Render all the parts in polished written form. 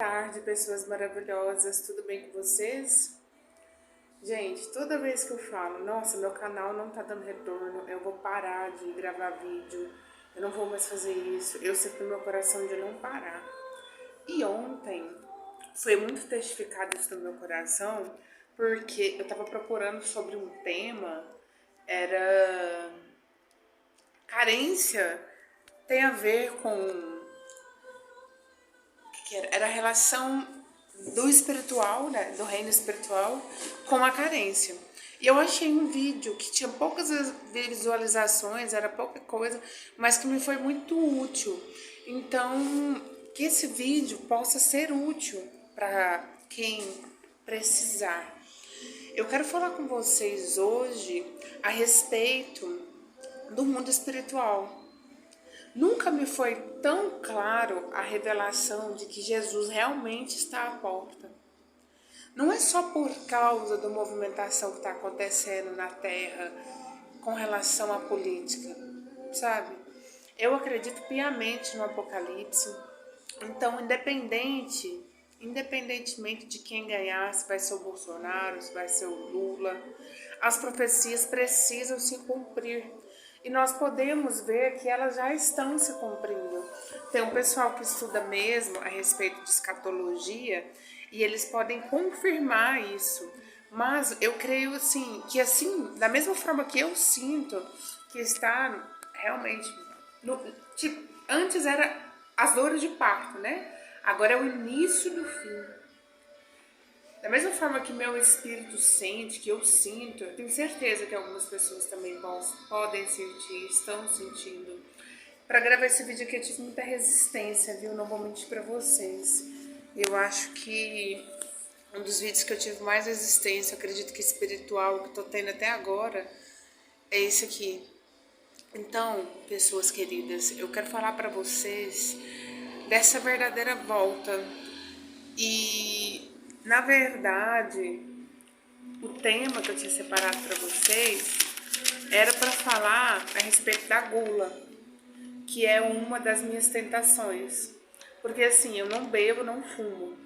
Tarde, pessoas maravilhosas, tudo bem com vocês? Gente, toda vez que eu falo, nossa, meu canal não tá dando retorno, eu vou parar de gravar vídeo, eu não vou mais fazer isso, eu sinto no meu coração de não parar. E ontem foi muito testificado isso no meu coração, porque eu tava procurando sobre um tema, era carência tem a ver com que era a relação do espiritual, né, do reino espiritual, com a carência. E eu achei um vídeo que tinha poucas visualizações, era pouca coisa, mas que me foi muito útil. Então, que esse vídeo possa ser útil para quem precisar. Eu quero falar com vocês hoje a respeito do mundo espiritual. Nunca me foi tão claro a revelação de que Jesus realmente está à porta. Não é só por causa da movimentação que está acontecendo na Terra com relação à política, sabe? Eu acredito piamente no Apocalipse. Então, independentemente de quem ganhar, se vai ser o Bolsonaro, se vai ser o Lula, as profecias precisam se cumprir. E nós podemos ver que elas já estão se cumprindo. Tem um pessoal que estuda mesmo a respeito de escatologia e eles podem confirmar isso. Mas eu creio assim, que assim, da mesma forma que eu sinto que está realmente no, tipo, antes era as dores de parto, né? Agora é o início do fim. Da mesma forma que meu espírito sente, que eu sinto, eu tenho certeza que algumas pessoas também podem sentir, estão sentindo. Para gravar esse vídeo aqui eu tive muita resistência, viu? Não vou mentir para vocês. Eu acho que um dos vídeos que eu tive mais resistência, eu acredito que espiritual, que eu tô tendo até agora, é esse aqui. Então, pessoas queridas, eu quero falar para vocês dessa verdadeira volta. E, na verdade, o tema que eu tinha separado para vocês era para falar a respeito da gula, que é uma das minhas tentações. Porque assim, eu não bebo, não fumo.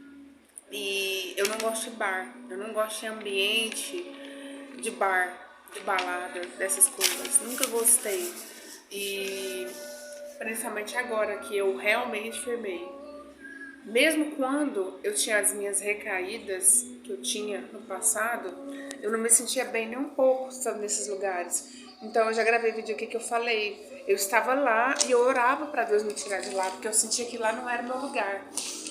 E eu não gosto de bar, eu não gosto de ambiente de bar, de balada, dessas coisas. Nunca gostei. E principalmente agora que eu realmente firmei. Mesmo quando eu tinha as minhas recaídas que eu tinha no passado, eu não me sentia bem nem um pouco estando nesses lugares. Então eu já gravei vídeo aqui que eu falei, eu estava lá e eu orava para Deus me tirar de lá, porque eu sentia que lá não era o meu lugar.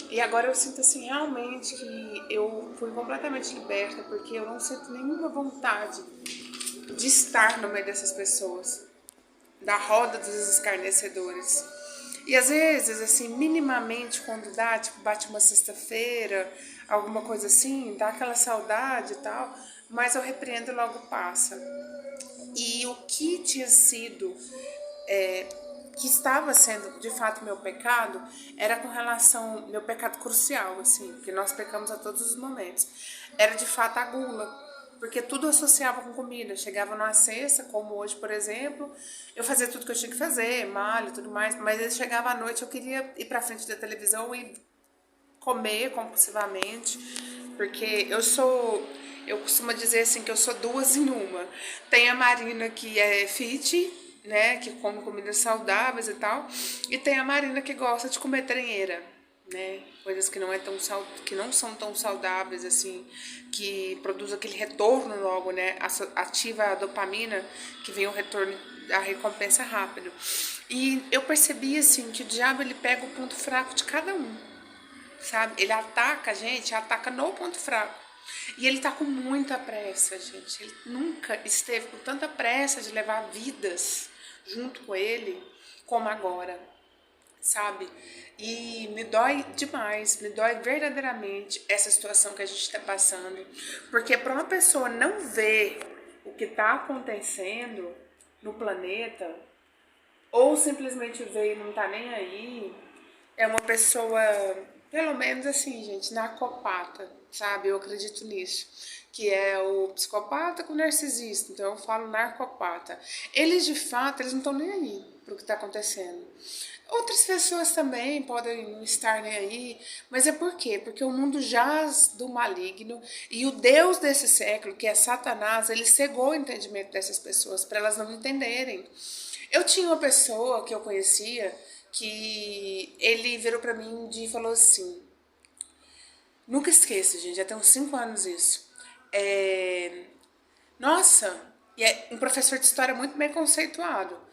E agora eu sinto assim realmente que eu fui completamente liberta, porque eu não sinto nenhuma vontade de estar no meio dessas pessoas, da roda dos escarnecedores. E às vezes, assim, minimamente, quando dá, tipo, bate uma sexta-feira, alguma coisa assim, dá aquela saudade e tal, mas eu repreendo e logo passa. E o que tinha sido, que estava sendo de fato meu pecado, era com relação, meu pecado crucial, assim, porque nós pecamos a todos os momentos, era de fato a gula. Porque tudo eu associava com comida. Chegava numa sexta, como hoje, por exemplo, eu fazia tudo que eu tinha que fazer, malho e tudo mais, mas aí chegava à noite, eu queria ir pra frente da televisão e comer compulsivamente, porque eu costumo dizer assim que eu sou duas em uma. Tem a Marina que é fit, né, que come comidas saudáveis e tal, e tem a Marina que gosta de comer tranheira, né, coisas que que não são tão saudáveis assim, que produz aquele retorno logo, né, ativa a dopamina, que vem o retorno, a recompensa rápido. E eu percebi assim que o diabo ele pega o ponto fraco de cada um, sabe? Ele ataca a gente, ataca no ponto fraco. E ele tá com muita pressa, gente. Ele nunca esteve com tanta pressa de levar vidas junto com ele como agora, sabe? E me dói demais, me dói verdadeiramente essa situação que a gente está passando. Porque para uma pessoa não ver o que está acontecendo no planeta, ou simplesmente ver e não tá nem aí, é uma pessoa, pelo menos assim, gente, narcopata, sabe? Eu acredito nisso. Que é o psicopata com o narcisista. Então eu falo narcopata. Eles, de fato, eles não estão nem aí pro que tá acontecendo. Outras pessoas também podem não estar nem aí, mas é por quê? Porque o mundo jaz do maligno e o Deus desse século, que é Satanás, ele cegou o entendimento dessas pessoas para elas não entenderem. Eu tinha uma pessoa que eu conhecia que ele virou para mim um dia e falou assim: nunca esqueço, gente, já tem uns 5 anos isso. Nossa, e é um professor de história muito bem conceituado.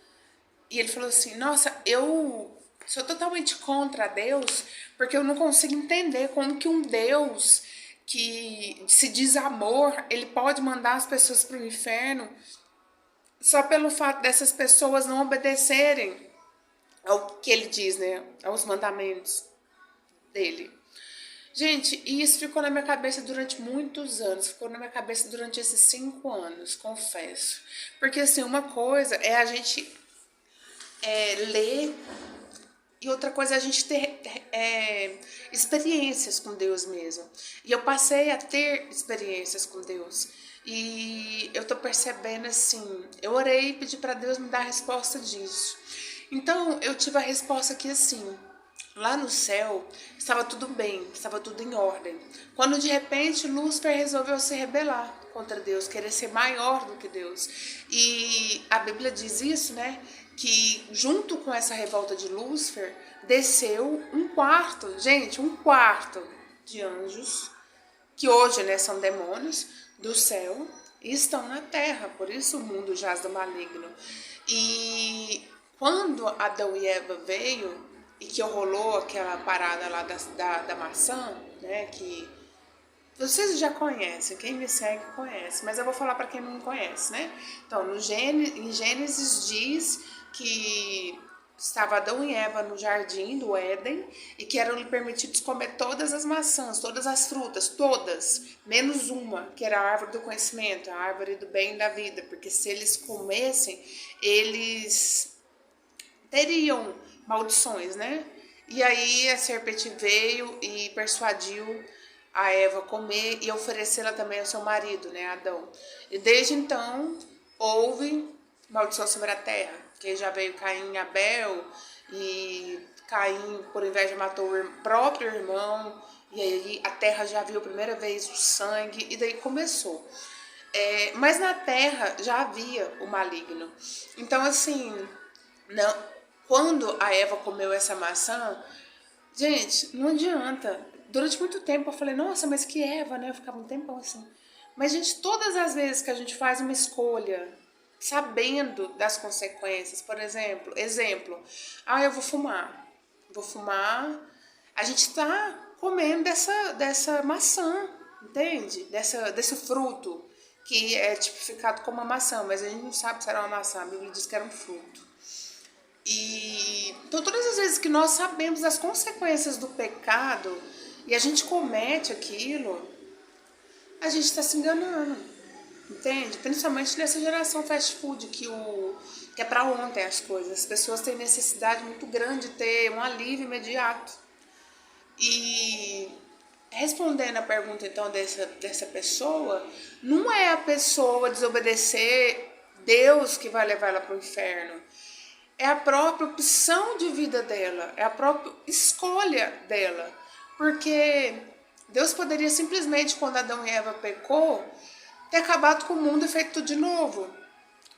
E ele falou assim: nossa, eu sou totalmente contra Deus, porque eu não consigo entender como que um Deus que se diz amor, ele pode mandar as pessoas para o inferno só pelo fato dessas pessoas não obedecerem ao que ele diz, né? Aos mandamentos dele. Gente, e isso ficou na minha cabeça durante muitos anos, ficou na minha cabeça durante esses 5 anos, confesso. Porque assim, uma coisa é a gente ler e outra coisa é a gente ter experiências com Deus mesmo. E eu passei a ter experiências com Deus. E eu tô percebendo assim, eu orei e pedi para Deus me dar a resposta disso. Então eu tive a resposta que assim, lá no céu estava tudo bem, estava tudo em ordem. Quando de repente Lúcifer resolveu se rebelar contra Deus, querer ser maior do que Deus. E a Bíblia diz isso, né? Que junto com essa revolta de Lúcifer, desceu um quarto, gente, um quarto de anjos, que hoje, né, são demônios do céu, e estão na terra, por isso o mundo jaz do maligno. E quando Adão e Eva veio, e que rolou aquela parada lá da maçã, né, que vocês já conhecem, quem me segue conhece, mas eu vou falar para quem não conhece, né? Então, em Gênesis diz que estava Adão e Eva no jardim do Éden e que eram permitidos comer todas as maçãs, todas as frutas, todas, menos uma, que era a árvore do conhecimento, a árvore do bem e da vida, porque se eles comessem, eles teriam maldições, né? E aí a serpente veio e persuadiu a Eva a comer e oferecê-la também ao seu marido, né, Adão. E desde então houve maldição sobre a terra, que já veio Caim e Abel, e Caim, por inveja, matou o próprio irmão, e aí a terra já viu a primeira vez o sangue, e daí começou. Mas na terra já havia o maligno. Então, assim, não, quando a Eva comeu essa maçã, gente, não adianta. Durante muito tempo eu falei, nossa, mas que Eva, né? Eu ficava um tempão assim. Mas, gente, todas as vezes que a gente faz uma escolha sabendo das consequências, por exemplo, eu vou fumar. Vou fumar. A gente tá comendo dessa maçã, entende? Desse fruto que é tipificado como uma maçã, mas a gente não sabe se era uma maçã. A Bíblia diz que era um fruto. E então todas as vezes que nós sabemos das consequências do pecado e a gente comete aquilo, a gente está se enganando, entende? Principalmente nessa geração fast food que é para ontem as coisas. As pessoas têm necessidade muito grande de ter um alívio imediato. E respondendo a pergunta então dessa pessoa, não é a pessoa desobedecer Deus que vai levar ela para o inferno. É a própria opção de vida dela, é a própria escolha dela. Porque Deus poderia simplesmente, quando Adão e Eva pecou, ter acabado com o mundo e feito tudo de novo.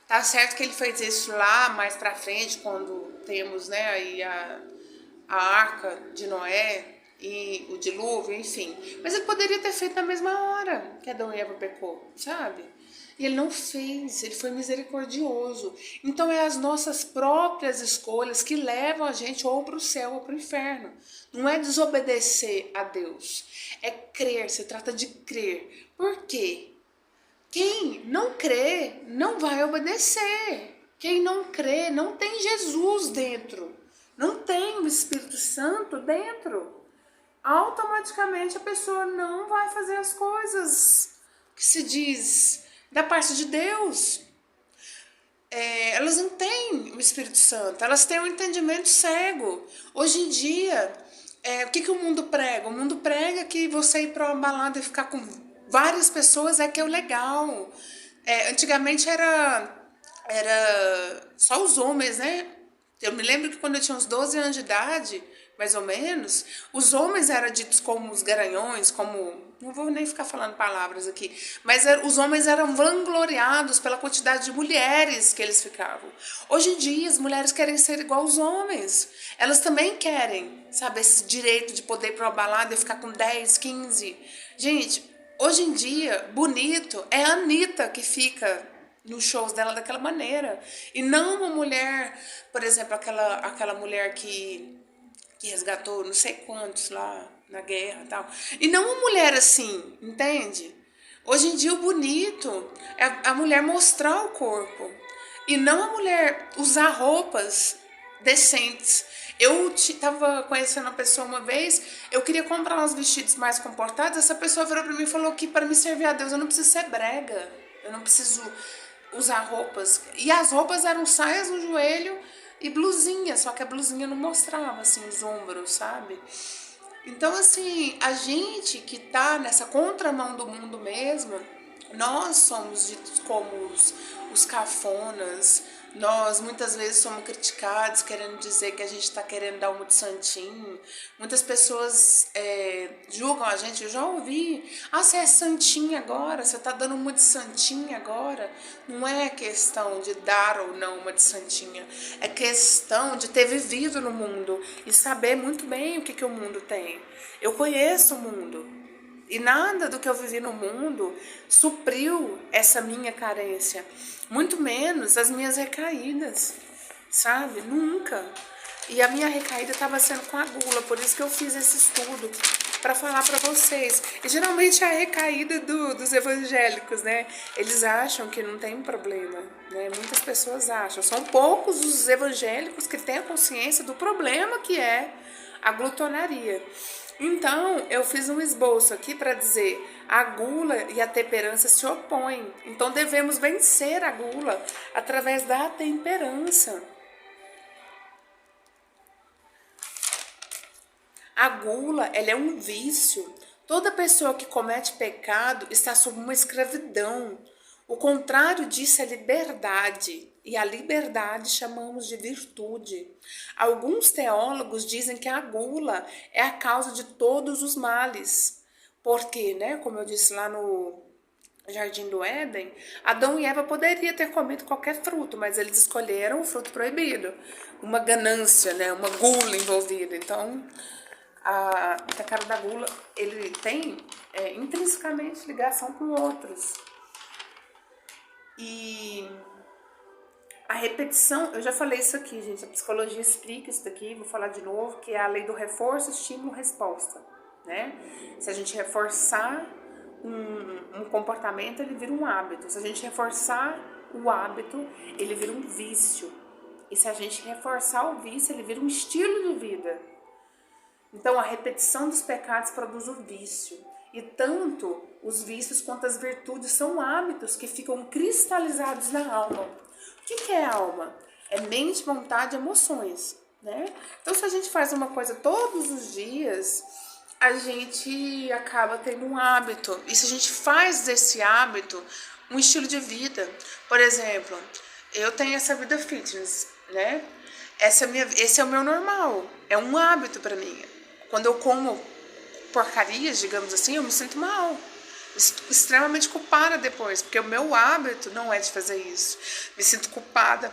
Tá certo que ele fez isso lá mais pra frente, quando temos, né, aí a arca de Noé e o dilúvio, enfim. Mas ele poderia ter feito na mesma hora que Adão e Eva pecou, sabe? E ele não fez, ele foi misericordioso. Então é as nossas próprias escolhas que levam a gente ou para o céu ou para o inferno. Não é desobedecer a Deus, é crer, se trata de crer. Por quê? Quem não crê não vai obedecer. Quem não crê não tem Jesus dentro, não tem o Espírito Santo dentro. Automaticamente a pessoa não vai fazer as coisas que se diz da parte de Deus. Elas não têm o Espírito Santo, elas têm um entendimento cego. Hoje em dia, o que o mundo prega? O mundo prega que você ir para uma balada e ficar com várias pessoas é que é o legal. Antigamente era só os homens, né? Eu me lembro que quando eu tinha uns 12 anos de idade, mais ou menos, os homens eram ditos como os garanhões, como... Não vou nem ficar falando palavras aqui. Mas os homens eram vangloriados pela quantidade de mulheres que eles ficavam. Hoje em dia, as mulheres querem ser igual aos homens. Elas também querem, sabe, esse direito de poder ir para uma balada e ficar com 10, 15. Gente, hoje em dia, bonito é a Anitta que fica nos shows dela daquela maneira. E não uma mulher, por exemplo, aquela mulher que resgatou não sei quantos lá na guerra e tal. E não uma mulher assim, entende? Hoje em dia o bonito é a mulher mostrar o corpo. E não a mulher usar roupas decentes. Eu tava conhecendo uma pessoa uma vez, eu queria comprar uns vestidos mais comportados, essa pessoa virou pra mim e falou que para me servir a Deus eu não preciso ser brega. Eu não preciso usar roupas. E as roupas eram saias no joelho e blusinha, só que a blusinha não mostrava, assim, os ombros, sabe? Então, assim, a gente que tá nessa contramão do mundo mesmo, nós somos ditos como os cafonas, nós muitas vezes somos criticados querendo dizer que a gente está querendo dar uma de santinho. Muitas pessoas julgam a gente, eu já ouvi, você é santinha agora, você está dando uma de santinha agora. Não é questão de dar ou não uma de santinha, é questão de ter vivido no mundo e saber muito bem o que o mundo tem. Eu conheço o mundo. E nada do que eu vivi no mundo supriu essa minha carência. Muito menos as minhas recaídas, sabe? Nunca. E a minha recaída estava sendo com a gula, por isso que eu fiz esse estudo para falar para vocês. E geralmente é a recaída dos evangélicos, né? Eles acham que não tem problema, né? Muitas pessoas acham. São poucos os evangélicos que têm a consciência do problema que é a glutonaria. Então, eu fiz um esboço aqui para dizer: a gula e a temperança se opõem. Então, devemos vencer a gula através da temperança. A gula, ela é um vício. Toda pessoa que comete pecado está sob uma escravidão. O contrário disso é liberdade, e a liberdade chamamos de virtude. Alguns teólogos dizem que a gula é a causa de todos os males. Porque, né, como eu disse lá no Jardim do Éden, Adão e Eva poderiam ter comido qualquer fruto, mas eles escolheram o fruto proibido. Uma ganância, né, uma gula envolvida. Então, a pecado da gula, ele tem intrinsecamente ligação com outros. E a repetição, eu já falei isso aqui, gente, a psicologia explica isso daqui, vou falar de novo, que é a lei do reforço, estímulo, resposta, né? Se a gente reforçar um comportamento, ele vira um hábito. Se a gente reforçar o hábito, ele vira um vício. E se a gente reforçar o vício, ele vira um estilo de vida. Então, a repetição dos pecados produz o vício. E tanto os vícios quanto as virtudes são hábitos que ficam cristalizados na alma. O que é alma? É mente, vontade e emoções, né? Então, se a gente faz uma coisa todos os dias, a gente acaba tendo um hábito. E se a gente faz desse hábito um estilo de vida, por exemplo, eu tenho essa vida fitness, né? Esse é o meu normal, é um hábito para mim. Quando eu como porcarias, digamos assim, eu me sinto mal, extremamente culpada depois, porque o meu hábito não é de fazer isso. Me sinto culpada,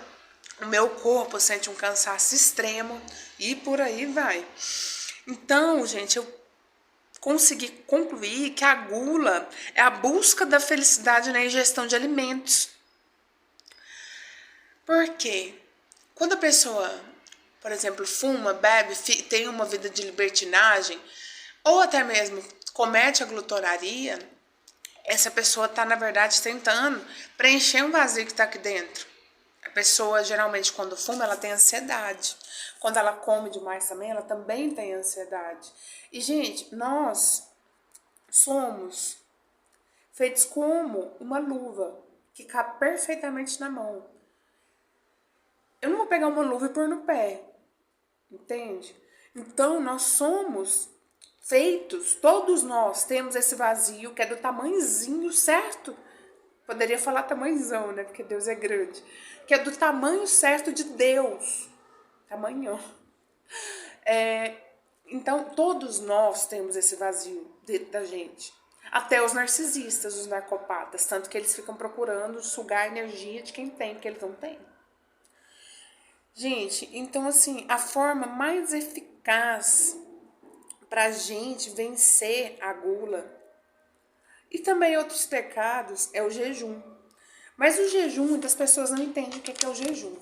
o meu corpo sente um cansaço extremo e por aí vai. Então, gente, eu consegui concluir que a gula é a busca da felicidade na ingestão de alimentos. Por quê? Quando a pessoa, por exemplo, fuma, bebe, tem uma vida de libertinagem, ou até mesmo comete a glutonaria, essa pessoa está, na verdade, tentando preencher um vazio que está aqui dentro. A pessoa, geralmente, quando fuma, ela tem ansiedade. Quando ela come demais também, ela também tem ansiedade. E, gente, nós somos feitos como uma luva que cabe perfeitamente na mão. Eu não vou pegar uma luva e pôr no pé, entende? Então, nós somos feitos, todos nós temos esse vazio que é do tamanhozinho certo. Poderia falar tamanhozão, né? Porque Deus é grande. Que é do tamanho certo de Deus. amanhã. Então, todos nós temos esse vazio dentro da gente. Até os narcisistas, os narcopatas, tanto que eles ficam procurando sugar a energia de quem tem, porque eles não têm. Gente, então assim, a forma mais eficaz pra gente vencer a gula e também outros pecados é o jejum. Mas o jejum, muitas pessoas não entendem o que é o jejum.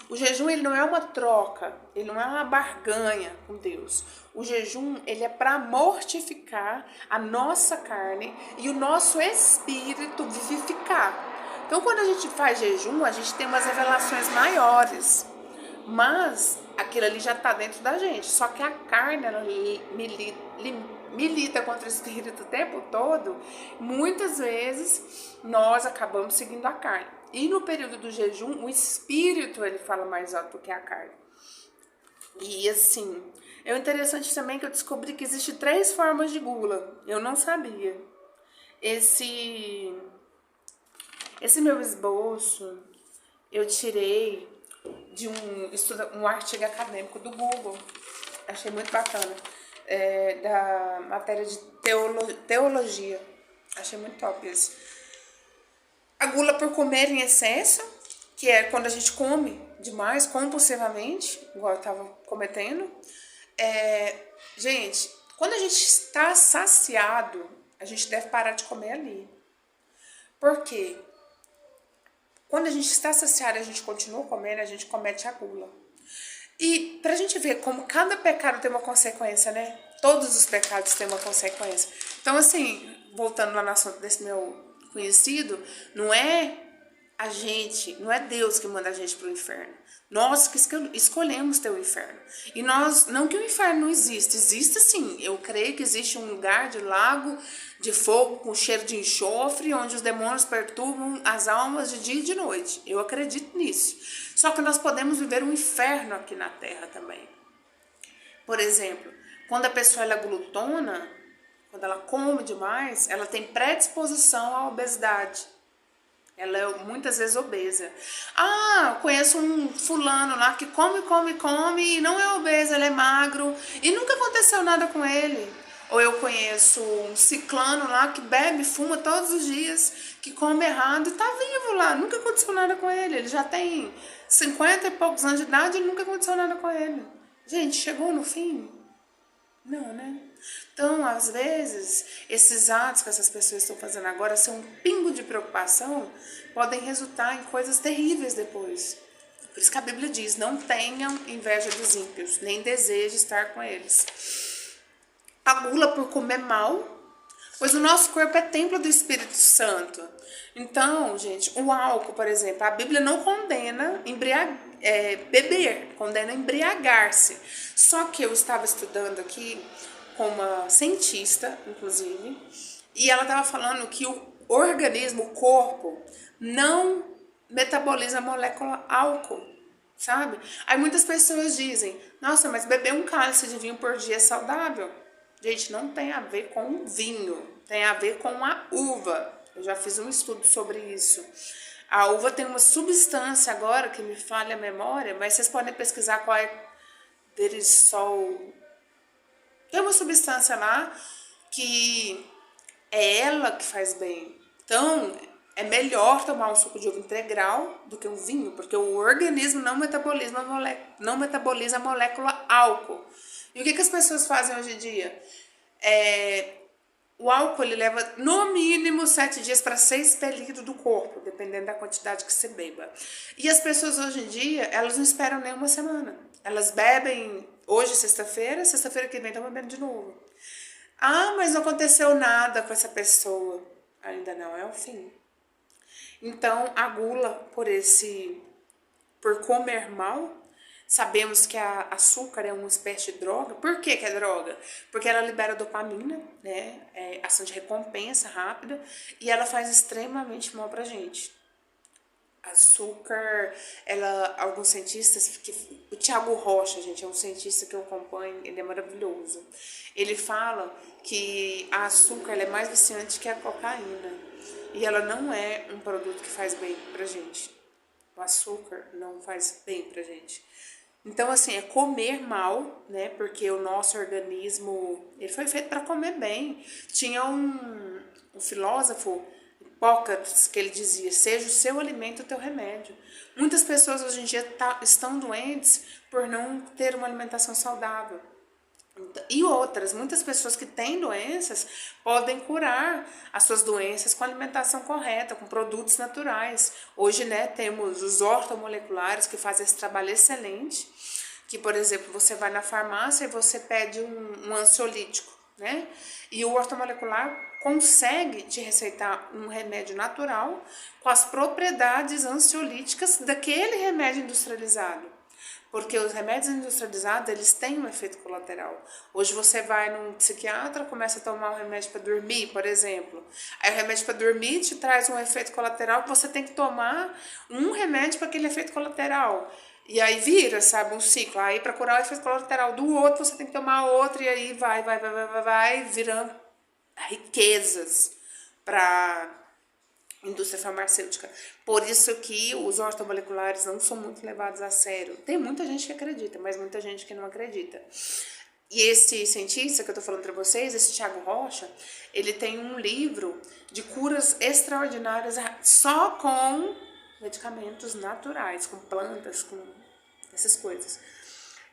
O jejum, ele não é uma troca, ele não é uma barganha com Deus. O jejum, ele é para mortificar a nossa carne e o nosso espírito vivificar. Então, quando a gente faz jejum, a gente tem umas revelações maiores. Mas aquilo ali já está dentro da gente. Só que a carne, ela milita contra o espírito o tempo todo. Muitas vezes nós acabamos seguindo a carne. E no período do jejum, o espírito ele fala mais alto que a carne. E assim, é interessante também que eu descobri que existem 3 formas de gula. Eu não sabia. Esse meu esboço eu tirei de um artigo acadêmico do Google. Achei muito bacana. Da matéria de teologia. Achei muito top isso. A gula por comer em excesso, que é quando a gente come demais, compulsivamente, igual eu estava cometendo. Gente, quando a gente está saciado, a gente deve parar de comer ali. Por quê? Quando a gente está saciado e a gente continua comendo, a gente comete a gula. E pra gente ver como cada pecado tem uma consequência, né? Todos os pecados têm uma consequência. Então, assim, voltando lá no assunto desse meu conhecido, não é Deus que manda a gente pro inferno. Nós que escolhemos ter o inferno. E nós, não que o inferno não existe, existe sim. Eu creio que existe um lugar de lago de fogo com cheiro de enxofre, onde os demônios perturbam as almas de dia e de noite. Eu acredito nisso. Só que nós podemos viver um inferno aqui na terra também. Por exemplo, quando a pessoa é glutona, quando ela come demais, ela tem predisposição à obesidade. Ela é muitas vezes obesa. Conheço um fulano lá que come e não é obeso, ele é magro e nunca aconteceu nada com ele. Ou eu conheço um ciclano lá que bebe, fuma todos os dias, que come errado e tá vivo lá, nunca aconteceu nada com ele. Ele já tem 50 e poucos anos de idade e nunca aconteceu nada com ele. Gente, chegou no fim? Não, né? Então, às vezes, esses atos que essas pessoas estão fazendo agora, ser um pingo de preocupação, podem resultar em coisas terríveis depois. Por isso que a Bíblia diz, não tenham inveja dos ímpios, nem deseje estar com eles. A gula por comer mal, pois o nosso corpo é templo do Espírito Santo. Então, gente, o álcool, por exemplo, a Bíblia não condena beber, condena embriagar-se. Só que eu estava estudando aqui com uma cientista, inclusive, e ela estava falando que o organismo, o corpo, não metaboliza a molécula álcool, sabe? Aí muitas pessoas dizem, nossa, mas beber um cálice de vinho por dia é saudável. Gente, não tem a ver com o vinho, tem a ver com a uva. Eu já fiz um estudo sobre isso. A uva tem uma substância agora, que me falha a memória, mas vocês podem pesquisar qual é derisol. Tem uma substância lá que é ela que faz bem. Então, é melhor tomar um suco de uva integral do que um vinho, porque o organismo não metaboliza a molécula álcool. E o que as pessoas fazem hoje em dia? O álcool ele leva no mínimo 7 dias para ser expelido do corpo, dependendo da quantidade que você beba. E as pessoas hoje em dia, elas não esperam nem uma semana. Elas bebem hoje, sexta-feira que vem estão bebendo de novo. Mas não aconteceu nada com essa pessoa. Ainda não é o fim. Então, a gula por comer mal, sabemos que a açúcar é uma espécie de droga. Por que é droga? Porque ela libera dopamina, né? É ação de recompensa rápida, e ela faz extremamente mal pra gente. Açúcar, alguns cientistas, o Thiago Rocha, gente, é um cientista que eu acompanho, ele é maravilhoso. Ele fala que a açúcar ela é mais viciante que a cocaína. E ela não é um produto que faz bem pra gente. O açúcar não faz bem pra gente. Então, assim, é comer mal, né? Porque o nosso organismo, ele foi feito para comer bem. Tinha um filósofo, Hipócrates, que ele dizia: seja o seu alimento o teu remédio. Muitas pessoas hoje em dia estão doentes por não ter uma alimentação saudável. E outras, muitas pessoas que têm doenças podem curar as suas doenças com alimentação correta, com produtos naturais. Hoje, né, temos os ortomoleculares que fazem esse trabalho excelente, que, por exemplo, você vai na farmácia e você pede um ansiolítico, né? E o ortomolecular consegue te receitar um remédio natural com as propriedades ansiolíticas daquele remédio industrializado. Porque os remédios industrializados, eles têm um efeito colateral. Hoje você vai num psiquiatra, começa a tomar um remédio para dormir, por exemplo. Aí o remédio para dormir te traz um efeito colateral que você tem que tomar um remédio para aquele efeito colateral. E aí vira, sabe, um ciclo. Aí para curar o efeito colateral do outro, você tem que tomar outro. E aí vai virando riquezas para indústria farmacêutica. Por isso que os ortomoleculares não são muito levados a sério. Tem muita gente que acredita, mas muita gente que não acredita. E esse cientista que eu tô falando para vocês, esse Thiago Rocha, ele tem um livro de curas extraordinárias só com medicamentos naturais, com plantas, com essas coisas.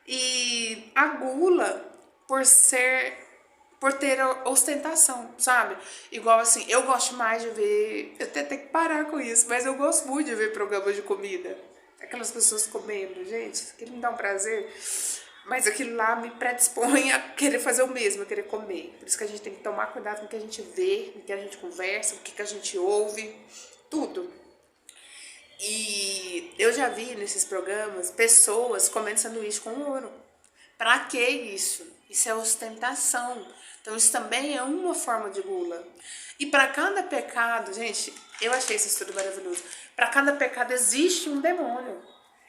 E a gula, por ter ostentação, sabe? Igual assim, eu gosto mais de ver, eu até tenho que parar com isso, mas eu gosto muito de ver programas de comida. Aquelas pessoas comendo, gente, aquilo me dá um prazer, mas aquilo lá me predispõe a querer fazer o mesmo, a querer comer. Por isso que a gente tem que tomar cuidado com o que a gente vê, com o que a gente conversa, com o que a gente ouve, tudo. E eu já vi nesses programas pessoas comendo sanduíche com ouro. Pra que isso? Isso é ostentação. Então isso também é uma forma de gula. E para cada pecado, gente, eu achei esse estudo maravilhoso. Para cada pecado existe um demônio.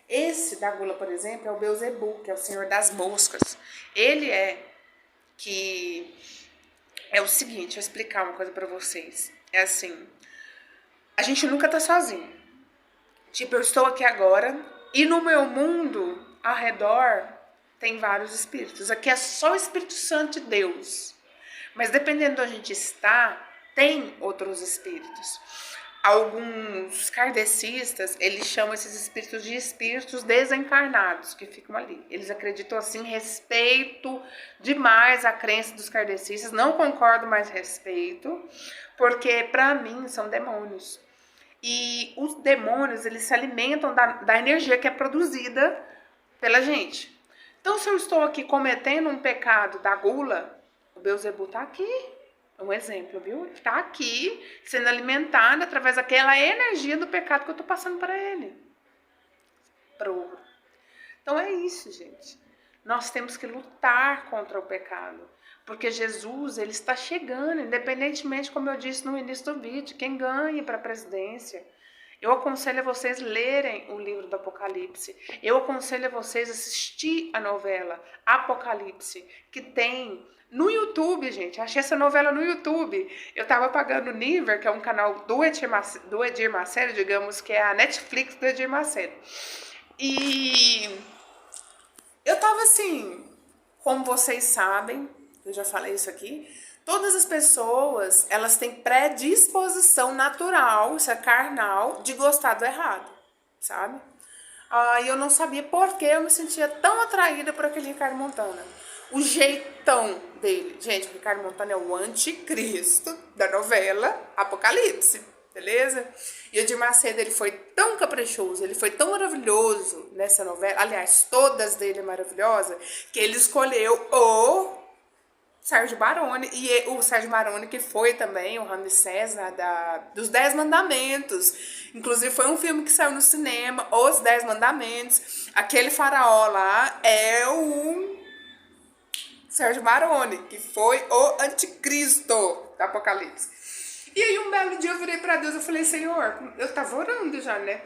Esse da gula, por exemplo, é o Beelzebub, que é o senhor das moscas. Ele que é o seguinte, deixa eu explicar uma coisa para vocês. É assim, a gente nunca tá sozinho. Tipo, eu estou aqui agora e no meu mundo, ao redor, tem vários espíritos. Aqui é só o Espírito Santo de Deus. Mas dependendo de onde a gente está, tem outros espíritos. Alguns kardecistas, eles chamam esses espíritos de espíritos desencarnados, que ficam ali. Eles acreditam assim, respeito demais a crença dos kardecistas. Não concordo, mas respeito, porque para mim são demônios. E os demônios, eles se alimentam da energia que é produzida pela gente. Então, se eu estou aqui cometendo um pecado da gula, o Beelzebub está aqui. É um exemplo, viu? Está aqui, sendo alimentado através daquela energia do pecado que eu estou passando para ele. Então, é isso, gente. Nós temos que lutar contra o pecado. Porque Jesus, ele está chegando, independentemente, como eu disse no início do vídeo, quem ganha para a presidência. Eu aconselho a vocês lerem o livro do Apocalipse. Eu aconselho a vocês assistir a novela Apocalipse, que tem no YouTube, gente. Achei essa novela no YouTube. Eu tava pagando o Niver, que é um canal do Edir Macedo, digamos, que é a Netflix do Edir Macedo. E eu tava assim, como vocês sabem, eu já falei isso aqui, todas as pessoas, elas têm predisposição natural, isso é carnal, de gostar do errado, sabe? E eu não sabia por que eu me sentia tão atraída por aquele Ricardo Montana. O jeitão dele. Gente, o Ricardo Montana é o anticristo da novela Apocalipse, beleza? E o Edir Macedo, ele foi tão caprichoso, ele foi tão maravilhoso nessa novela, aliás, todas dele é maravilhosa, que ele escolheu o Sérgio Baroni, e o Sérgio Baroni que foi também o Ramsés, né, dos 10 Mandamentos. Inclusive foi um filme que saiu no cinema, Os 10 Mandamentos. Aquele faraó lá é o Sérgio Baroni, que foi o anticristo do Apocalipse. E aí um belo dia eu virei pra Deus, eu falei, Senhor, eu tava orando já, né?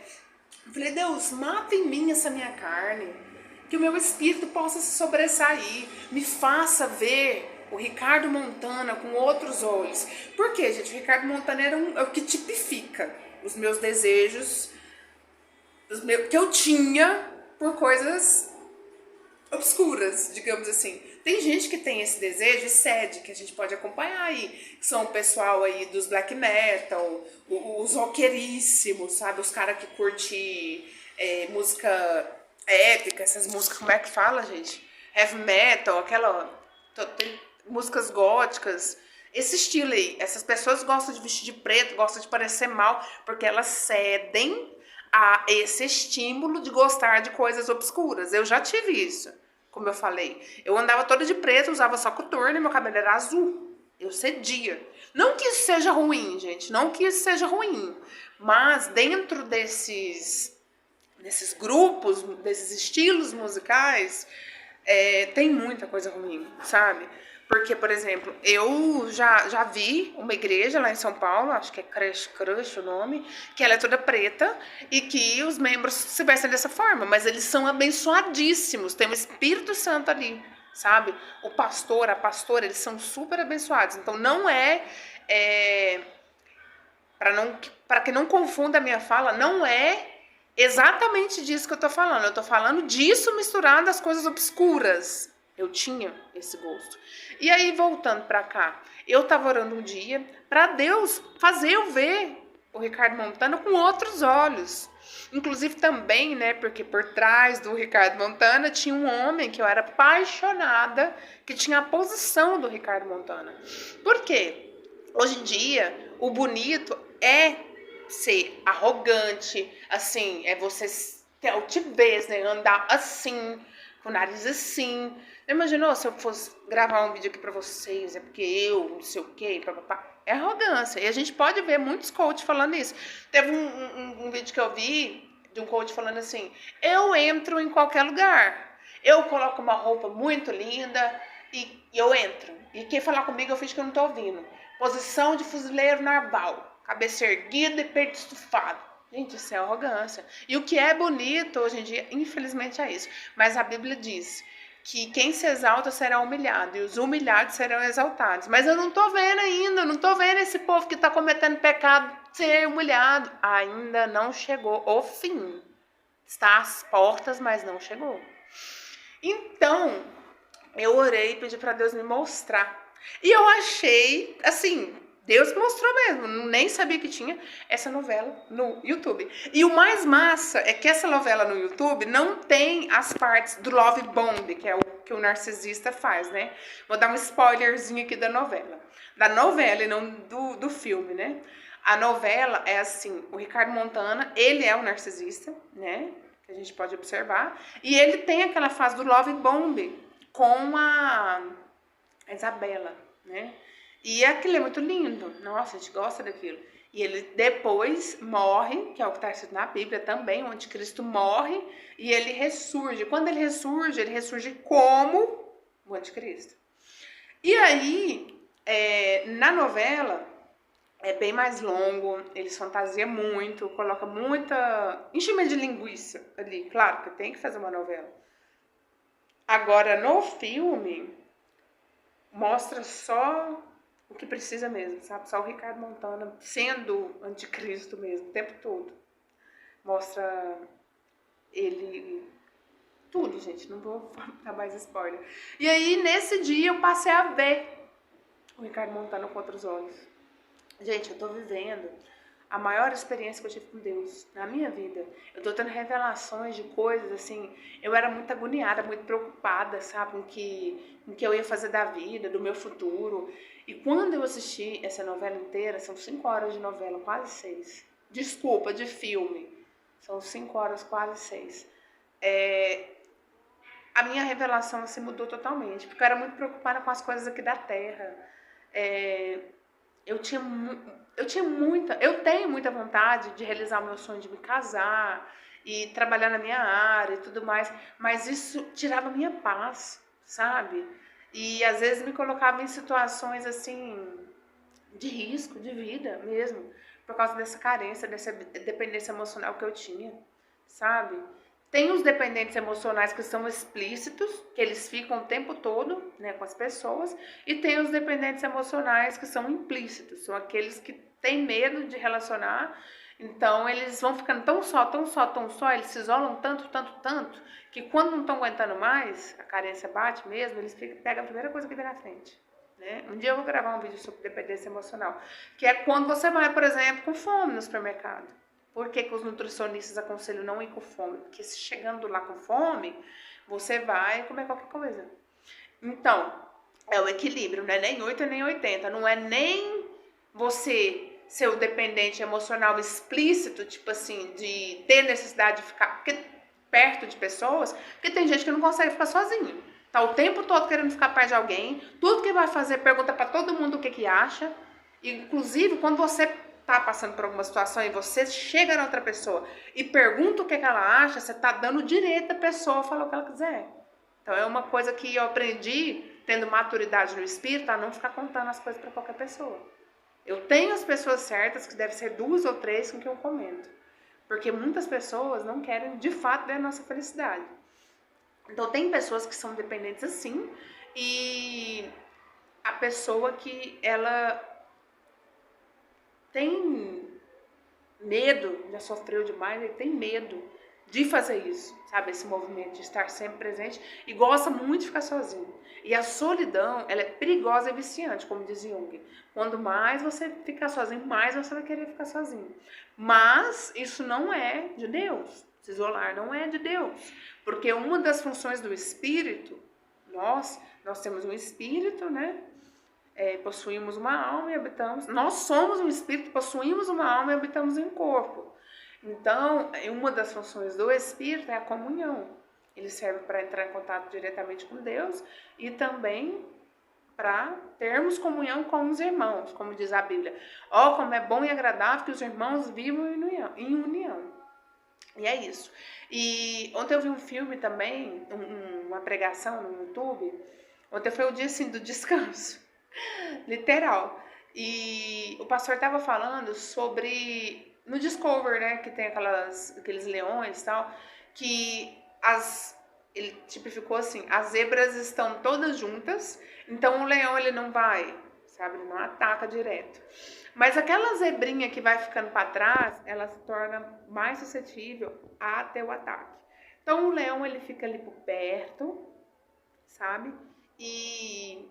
Eu falei, Deus, mata em mim essa minha carne, que o meu espírito possa se sobressair, me faça ver o Ricardo Montana com outros olhos. Por quê, gente? O Ricardo Montana é o que tipifica os meus desejos que eu tinha por coisas obscuras, digamos assim. Tem gente que tem esse desejo e cede, que a gente pode acompanhar aí, que são o pessoal aí dos black metal, os rockeríssimos, sabe? Os caras que curtem música épica, essas músicas, como é que fala, gente? Heavy metal, tem músicas góticas, esse estilo aí. Essas pessoas gostam de vestir de preto, gostam de parecer mal, porque elas cedem a esse estímulo de gostar de coisas obscuras. Eu já tive isso, como eu falei. Eu andava toda de preto, usava só coturno e meu cabelo era azul. Eu cedia. Não que isso seja ruim, gente. Não que isso seja ruim. Mas dentro desses grupos, desses estilos musicais, tem muita coisa ruim, sabe? Porque, por exemplo, eu já vi uma igreja lá em São Paulo, acho que é Crush o nome, que ela é toda preta e que os membros se vestem dessa forma, mas eles são abençoadíssimos, tem o Espírito Santo ali, sabe? O pastor, a pastora, eles são super abençoados. Então não para que não confunda a minha fala, não é exatamente disso que eu tô falando. Eu tô falando disso misturado às coisas obscuras. Eu tinha esse gosto. E aí, voltando pra cá, eu tava orando um dia pra Deus fazer eu ver o Ricardo Montana com outros olhos. Inclusive também, né, porque por trás do Ricardo Montana tinha um homem que eu era apaixonada, que tinha a posição do Ricardo Montana. Por quê? Hoje em dia, o bonito é ser arrogante, assim, é você ter altivez, né? Andar assim, com o nariz assim. Imaginou se eu fosse gravar um vídeo aqui pra vocês, é porque eu, não sei o quê, papapá. É arrogância. E a gente pode ver muitos coaches falando isso. Teve um vídeo que eu vi de um coach falando assim: eu entro em qualquer lugar. Eu coloco uma roupa muito linda e eu entro. E quem falar comigo eu finge que eu não tô ouvindo. Posição de fuzileiro naval, cabeça erguida e peito estufado. Gente, isso é arrogância. E o que é bonito hoje em dia, infelizmente, é isso. Mas a Bíblia diz que quem se exalta será humilhado e os humilhados serão exaltados. Mas eu não tô vendo ainda, não tô vendo esse povo que tá cometendo pecado ser humilhado. Ainda não chegou o fim. Está às portas, mas não chegou. Então, eu orei e pedi para Deus me mostrar. E eu achei, assim, Deus mostrou mesmo, nem sabia que tinha essa novela no YouTube. E o mais massa é que essa novela no YouTube não tem as partes do Love Bomb, que é o que o narcisista faz, né? Vou dar um spoilerzinho aqui da novela. Da novela e não do filme, né? A novela é assim, o Ricardo Montana, ele é um narcisista, né? Que a gente pode observar. E ele tem aquela fase do Love Bomb com a Isabela, né? E aquilo é muito lindo. Nossa, a gente gosta daquilo. E ele depois morre, que é o que está escrito na Bíblia também, o anticristo morre e ele ressurge. Quando ele ressurge como o anticristo. E aí, na novela, é bem mais longo, eles fantasiam muito, colocam muita enchimento de linguiça ali. Claro que tem que fazer uma novela. Agora, no filme, mostra só o que precisa mesmo, sabe? Só o Ricardo Montana sendo anticristo mesmo, o tempo todo. Mostra ele... Tudo, gente, não vou dar mais spoiler. E aí, nesse dia, eu passei a ver o Ricardo Montana com outros olhos. Gente, eu tô vivendo a maior experiência que eu tive com Deus na minha vida. Eu tô tendo revelações de coisas, assim, eu era muito agoniada, muito preocupada, sabe, com o que eu ia fazer da vida, do meu futuro. E quando eu assisti essa novela inteira, são 5 horas de novela, quase 6. Desculpa, de filme. São 5 horas, quase 6. A minha revelação, assim, mudou totalmente, porque eu era muito preocupada com as coisas aqui da Terra. Eu tenho muita vontade de realizar o meu sonho de me casar e trabalhar na minha área e tudo mais, mas isso tirava minha paz, sabe? E às vezes me colocava em situações assim de risco, de vida mesmo, por causa dessa carência, dessa dependência emocional que eu tinha, sabe? Tem os dependentes emocionais que são explícitos, que eles ficam o tempo todo, né, com as pessoas, e tem os dependentes emocionais que são implícitos, são aqueles que têm medo de relacionar Então, eles vão ficando tão só, tão só, tão só, eles se isolam tanto, tanto, tanto, que quando não estão aguentando mais, a carência bate mesmo, eles pegam a primeira coisa que vem na frente. Né? Um dia eu vou gravar um vídeo sobre dependência emocional, que é quando você vai, por exemplo, com fome no supermercado. Por que os nutricionistas aconselham não ir com fome? Porque se chegando lá com fome, você vai comer qualquer coisa. Então, é o equilíbrio, não é nem 8 nem 80. Não é nem você ser o dependente emocional explícito, tipo assim, de ter necessidade de ficar perto de pessoas, porque tem gente que não consegue ficar sozinho. Tá o tempo todo querendo ficar perto de alguém, tudo que vai fazer pergunta para todo mundo o que acha. Inclusive, quando você tá passando por alguma situação e você chega na outra pessoa e pergunta o que ela acha, você tá dando direito à pessoa falar o que ela quiser. Então é uma coisa que eu aprendi, tendo maturidade no espírito, a não ficar contando as coisas para qualquer pessoa. Eu tenho as pessoas certas, que deve ser 2 ou 3 com quem eu comento. Porque muitas pessoas não querem, de fato, ver a nossa felicidade. Então, tem pessoas que são dependentes assim, e a pessoa que ela tem medo, já sofreu demais, ele tem medo de fazer isso, sabe? Esse movimento de estar sempre presente e gosta muito de ficar sozinho. E a solidão, ela é perigosa e viciante, como diz Jung. Quando mais você ficar sozinho, mais você vai querer ficar sozinho. Mas isso não é de Deus. Se isolar não é de Deus. Porque uma das funções do espírito, nós temos um espírito, né? Possuímos uma alma e habitamos. Nós somos um espírito, possuímos uma alma e habitamos em um corpo. Então, uma das funções do espírito é a comunhão. Ele serve para entrar em contato diretamente com Deus e também para termos comunhão com os irmãos, como diz a Bíblia. Ó, como é bom e agradável que os irmãos vivam em união. E é isso. E ontem eu vi um filme também, uma pregação no YouTube. Ontem foi o dia assim do descanso. Literal. E o pastor estava falando sobre no Discover, né, que tem aqueles leões e tal, que ele tipificou assim, as zebras estão todas juntas, então o leão ele não vai, sabe, ele não ataca direto. Mas aquela zebrinha que vai ficando para trás, ela se torna mais suscetível a ter o ataque. Então o leão ele fica ali por perto, sabe? E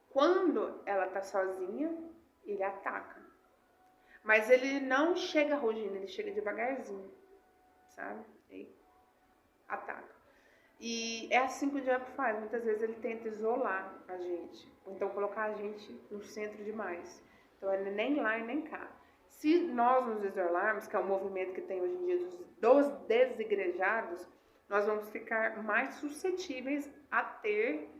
quando ela tá sozinha, ele ataca. Mas ele não chega rugindo, ele chega devagarzinho, sabe? E ataca. E é assim que o diabo faz. Muitas vezes ele tenta isolar a gente. Ou então colocar a gente no centro demais. Então ele nem lá e nem cá. Se nós nos isolarmos, que é um movimento que tem hoje em dia dos desigrejados, nós vamos ficar mais suscetíveis a ter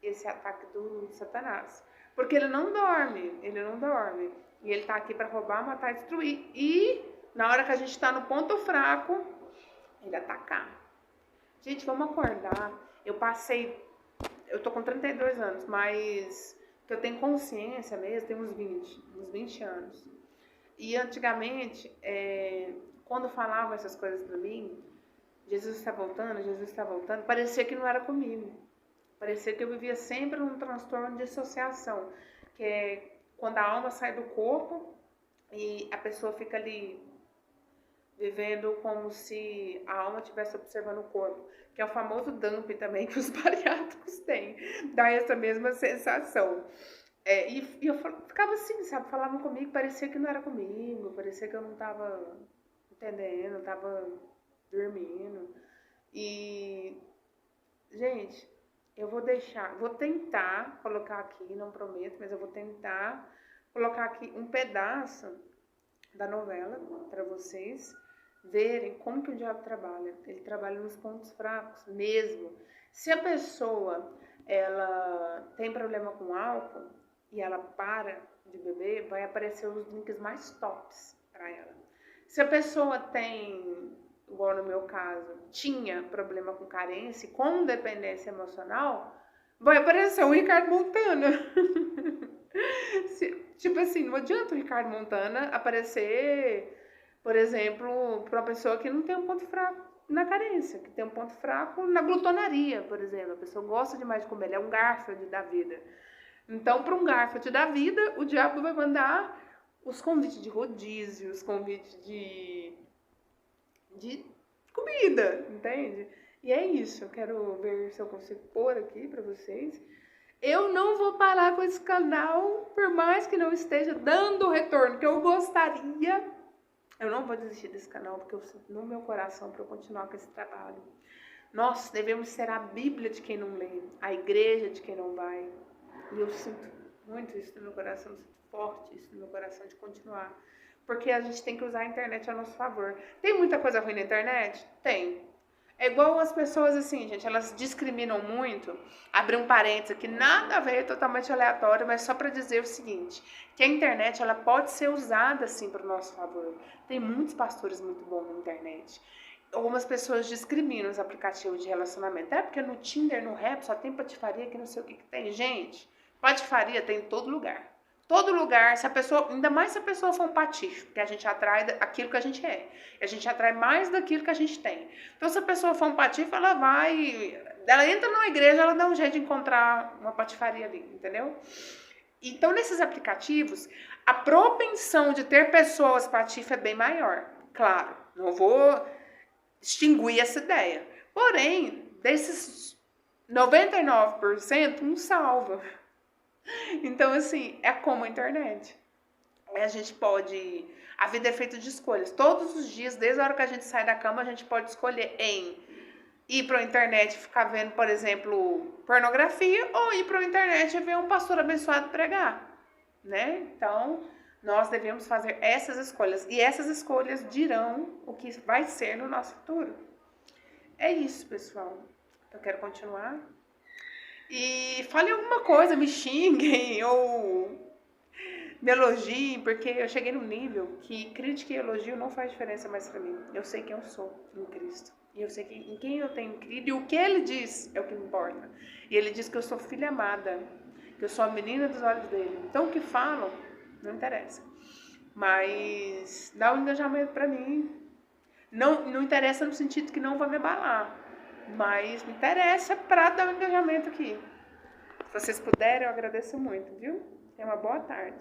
esse ataque do Satanás. Porque ele não dorme. E ele tá aqui para roubar, matar e destruir. E na hora que a gente tá no ponto fraco, ele atacar. Gente, vamos acordar. Eu tô com 32 anos, mas que eu tenho consciência mesmo, tem uns 20 anos. E antigamente, quando falavam essas coisas pra mim, Jesus está voltando, parecia que não era comigo. Parecia que eu vivia sempre num transtorno de dissociação, que é quando a alma sai do corpo e a pessoa fica ali vivendo como se a alma estivesse observando o corpo, que é o famoso dump também que os bariátricos têm, dá essa mesma sensação. E eu ficava assim, sabe, falavam comigo, parecia que não era comigo, parecia que eu não estava entendendo, estava dormindo. E, gente, eu vou tentar colocar aqui, não prometo, mas eu vou tentar colocar aqui um pedaço da novela para vocês verem como que o diabo trabalha. Ele trabalha nos pontos fracos mesmo. Se a pessoa ela tem problema com álcool e ela para de beber, vai aparecer os drinks mais tops para ela. Se a pessoa tem, igual no meu caso, tinha problema com carência, com dependência emocional, vai aparecer o Ricardo Montana. Tipo assim, não adianta o Ricardo Montana aparecer, por exemplo, para uma pessoa que não tem um ponto fraco na carência, que tem um ponto fraco na glutonaria, por exemplo. A pessoa gosta demais de comer, ele é um Garfield da vida. Então, para um Garfield da vida, o diabo vai mandar os convites de rodízio, os convites de comida, entende? E é isso, eu quero ver se eu consigo pôr aqui pra vocês. Eu não vou parar com esse canal, por mais que não esteja dando o retorno que eu gostaria. Eu não vou desistir desse canal, porque eu sinto no meu coração para eu continuar com esse trabalho. Nós devemos ser a Bíblia de quem não lê, a igreja de quem não vai. E eu sinto muito isso no meu coração, eu sinto forte isso no meu coração de continuar. Porque a gente tem que usar a internet a nosso favor. Tem muita coisa ruim na internet? Tem. É igual as pessoas assim, gente, elas discriminam muito. Abrir um parênteses aqui, nada a ver, é totalmente aleatório, mas só para dizer o seguinte, que a internet ela pode ser usada assim para o nosso favor. Tem muitos pastores muito bons na internet. Algumas pessoas discriminam os aplicativos de relacionamento. É porque no Tinder, no Rap, só tem patifaria que não sei o que tem. Gente, patifaria tem em todo lugar. Todo lugar, se a pessoa, ainda mais se a pessoa for um patife, porque a gente atrai aquilo que a gente é. A gente atrai mais daquilo que a gente tem. Então, se a pessoa for um patife, ela entra numa igreja, ela dá um jeito de encontrar uma patifaria ali, entendeu? Então, nesses aplicativos, a propensão de ter pessoas patife é bem maior. Claro, não vou extinguir essa ideia. Porém, desses 99%, um salva. Então, assim, é como a internet. A gente pode... A vida é feita de escolhas. Todos os dias, desde a hora que a gente sai da cama, a gente pode escolher em ir para a internet e ficar vendo, por exemplo, pornografia, ou ir para a internet e ver um pastor abençoado pregar, né? Então, nós devemos fazer essas escolhas. E essas escolhas dirão o que vai ser no nosso futuro. É isso, pessoal. Eu quero continuar. E fale alguma coisa, me xinguem ou me elogiem, porque eu cheguei num nível que crítica e elogio não faz diferença mais pra mim. Eu sei quem eu sou em Cristo. E eu sei em quem eu tenho crido e o que Ele diz é o que me importa. E Ele diz que eu sou filha amada, que eu sou a menina dos olhos dele. Então o que falam não interessa. Mas dá um engajamento pra mim. Não interessa no sentido que não vai me abalar. Mas me interessa pra dar um engajamento aqui. Se vocês puderem, eu agradeço muito, viu? Tenha uma boa tarde.